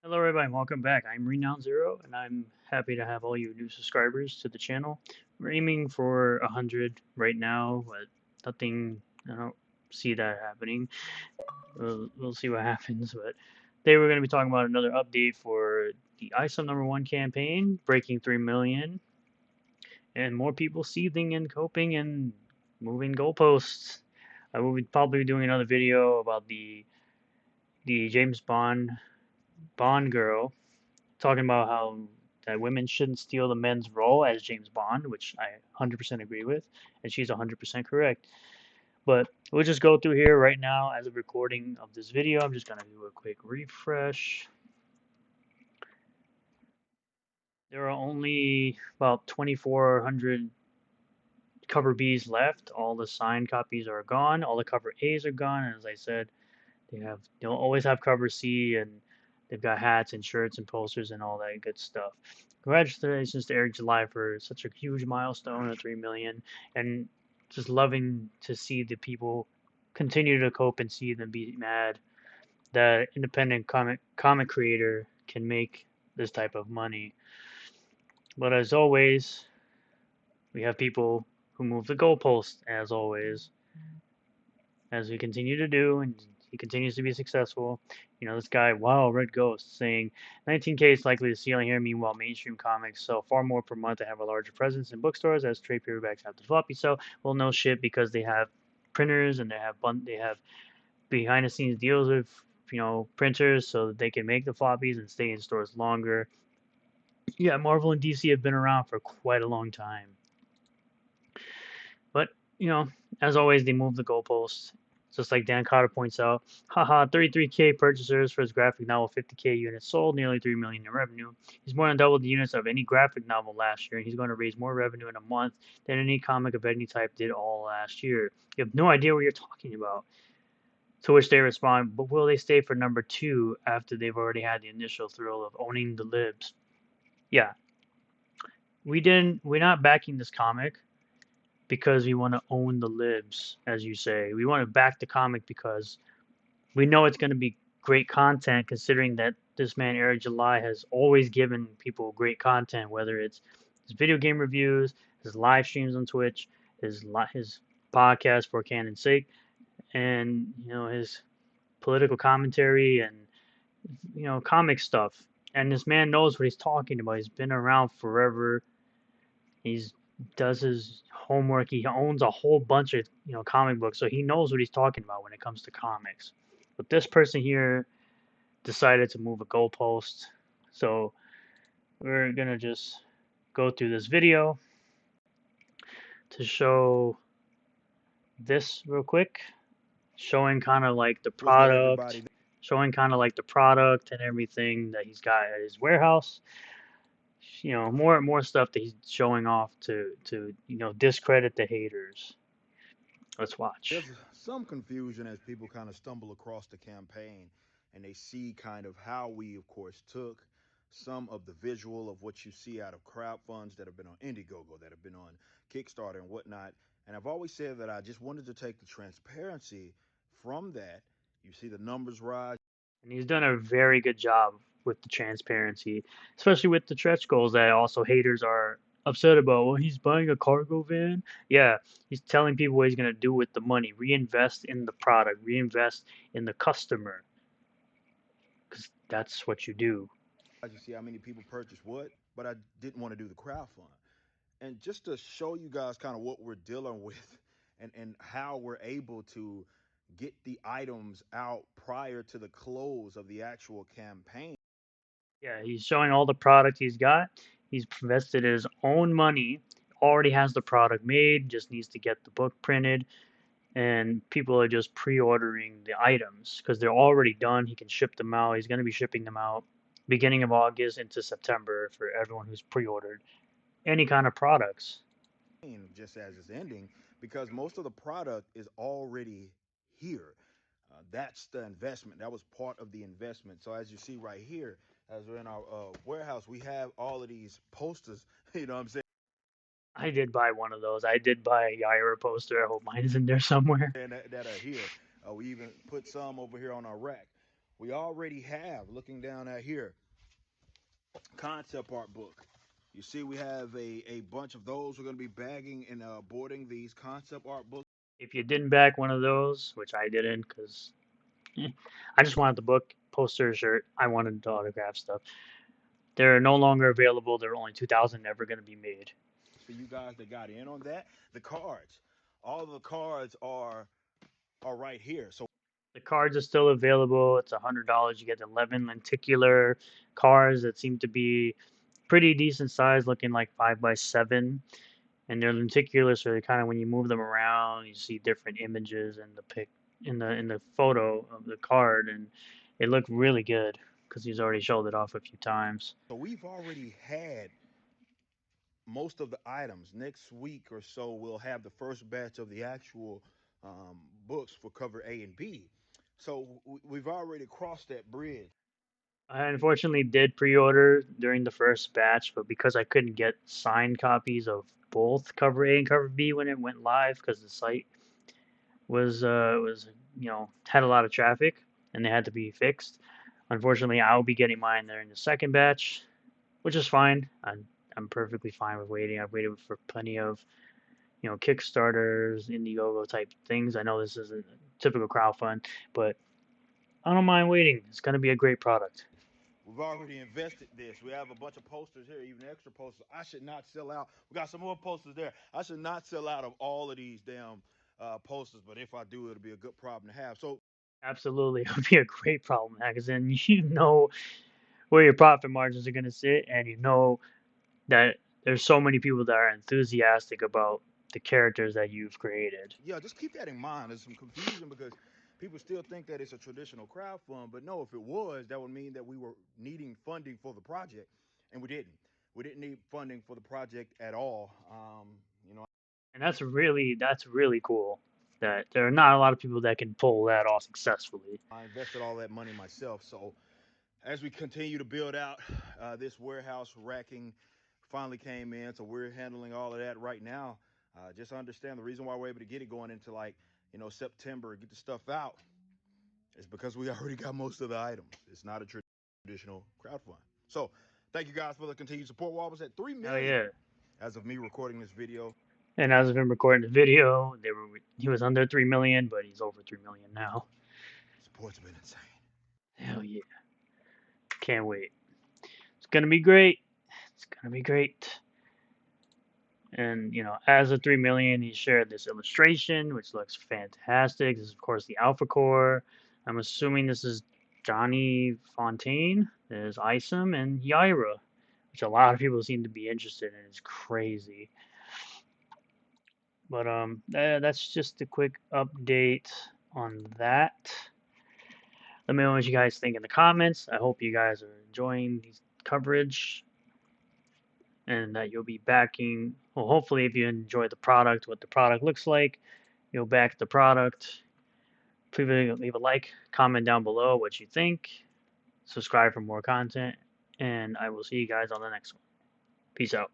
Hello everybody, and welcome back. I'm Renown Zero, and I'm happy to have all you new subscribers to the channel. We're aiming for 100 right now, but nothing, I don't see that happening. We'll see what happens, but today we're going to be talking about another update for the ISOM number one campaign, breaking 3 million, and more people seething and coping and moving goalposts. I will be probably doing another video about the James Bond girl talking about how that women shouldn't steal the men's role as James Bond, which I 100% agree with, and she's 100% correct. But we'll just go through here right now as a recording of this video. I'm just going to do a quick refresh. There are only about 2,400 cover Bs left. All the signed copies are gone. All the cover As are gone. And as I said, they'll always have cover C, and they've got hats and shirts and posters and all that good stuff. Congratulations to Eric July for such a huge milestone of 3 million, and just loving to see the people continue to cope and see them be mad that independent comic creator can make this type of money. But as always, we have people who move the goalpost, as always, as we continue to do, and he continues to be successful. This guy, wow, Red Ghost, saying 19K is likely the ceiling here. Meanwhile, mainstream comics sell far more per month and have a larger presence in bookstores as trade paperbacks have the floppy sell. Well, no shit, because they have printers and they have behind the scenes deals with printers so that they can make the floppies and stay in stores longer. Yeah, Marvel and DC have been around for quite a long time. But, you know, as always, they move the goalposts. Just like Dan Cotter points out, haha, 33K purchasers for his graphic novel, 50K units sold, nearly 3 million in revenue. He's more than doubled the units of any graphic novel last year, and he's going to raise more revenue in a month than any comic of any type did all last year. You have no idea what you're talking about. To which they respond, but will they stay for number two after they've already had the initial thrill of owning the libs? Yeah, we're not backing this comic because we want to own the libs, as you say. We want to back the comic because we know it's going to be great content, considering that this man Eric July has always given people great content, whether it's his video game reviews, his live streams on Twitch, his podcast for Canon's sake, and his political commentary and comic stuff. And this man knows what he's talking about. He's been around forever. He's does his homework. He owns a whole bunch of comic books, so he knows what he's talking about when it comes to comics. But this person here decided to move a goalpost, so we're gonna just go through this video to show this real quick, showing kind of like the What's good, everybody? product and everything that he's got at his warehouse. More and more stuff that he's showing off to discredit the haters. Let's watch. There's some confusion as people kind of stumble across the campaign and they see kind of how we, of course, took some of the visual of what you see out of crowd funds that have been on Indiegogo, that have been on Kickstarter and whatnot. And I've always said that I just wanted to take the transparency from that. You see the numbers rise. And he's done a very good job with the transparency, especially with the stretch goals that also haters are upset about. Well, he's buying a cargo van. Yeah, he's telling people what he's going to do with the money. Reinvest in the product, reinvest in the customer, because that's what you do. You see how many people purchase what, but I didn't want to do the crowdfund. And just to show you guys kind of what we're dealing with and how we're able to get the items out prior to the close of the actual campaign. Yeah, he's showing all the product he's got. He's invested his own money, already has the product made, just needs to get the book printed, and people are just pre-ordering the items because they're already done. He can ship them out. He's going to be shipping them out beginning of August into September for everyone who's pre-ordered any kind of products. Just as it's ending, because most of the product is already here. That's the investment. That was part of the investment. So as you see right here, as we're in our warehouse, we have all of these posters. You know what I'm saying? I did buy one of those. I did buy a Yaira poster. I hope mine is in there somewhere. That are here. We even put some over here on our rack. We already have, looking down at here, concept art book. You see, we have a bunch of those. We're going to be bagging and boarding these concept art books. If you didn't back one of those, which I didn't, because I just wanted the book, poster, shirt. I wanted the autograph stuff. They're no longer available. There are only 2,000 ever going to be made. For you guys that got in on that, the cards, all the cards are right here. So The cards are still available. It's $100. You get 11 lenticular cards that seem to be pretty decent size, looking like 5 by 7, and they're lenticular, so they kind of when you move them around, you see different images in the pic in the photo of the card, and it looked really good because he's already showed it off a few times. we've already had most of the items. Next week or so, we'll have the first batch of the actual books for cover A and B. So we've already crossed that bridge. I unfortunately did pre-order during the first batch, but because I couldn't get signed copies of both cover A and cover B when it went live, because the site was had a lot of traffic and they had to be fixed. Unfortunately, I'll be getting mine there in the second batch, which is fine. I'm perfectly fine with waiting. I've waited for plenty of Kickstarters, Indiegogo type things. I know this is a typical crowdfund, but I don't mind waiting. It's gonna be a great product. We've already invested this. We have a bunch of posters here, even extra posters. I should not sell out. We got some more posters there. I should not sell out of all of these damn posters, but if I do, it'll be a good problem to have. So Absolutely, it would be a great problem because then you know where your profit margins are gonna sit, and you know that there's so many people that are enthusiastic about the characters that you've created. yeah, just keep that in mind. There's some confusion because people still think that it's a traditional crowdfund, but no, if it was, that would mean that we were needing funding for the project, and we didn't. We didn't need funding for the project at all. You know, And that's really cool that there are not a lot of people that can pull that off successfully. I invested all that money myself. So as we continue to build out this warehouse, racking finally came in, so we're handling all of that right now. Just understand the reason why we're able to get it going into like September, get the stuff out, is because we already got most of the items. It's not a traditional crowdfund. So thank you guys for the continued support. Well, I was at 3 Hell million yeah. as of me recording this video. And as of him recording the video, he was under 3 million, but he's over 3 million now. Support's been insane. Hell yeah. Can't wait. It's gonna be great. It's gonna be great. And as of 3 million, he shared this illustration, which looks fantastic. This is of course the Alpha Core. I'm assuming this is Johnny Fontaine. There's Isom and Yaira, which a lot of people seem to be interested in. It's crazy. But that's just a quick update on that. Let me know what you guys think in the comments. I hope you guys are enjoying these coverage and that you'll be backing. Well, hopefully, if you enjoy the product, what the product looks like, you'll back the product. Please leave a like, comment down below what you think, subscribe for more content, and I will see you guys on the next one. Peace out.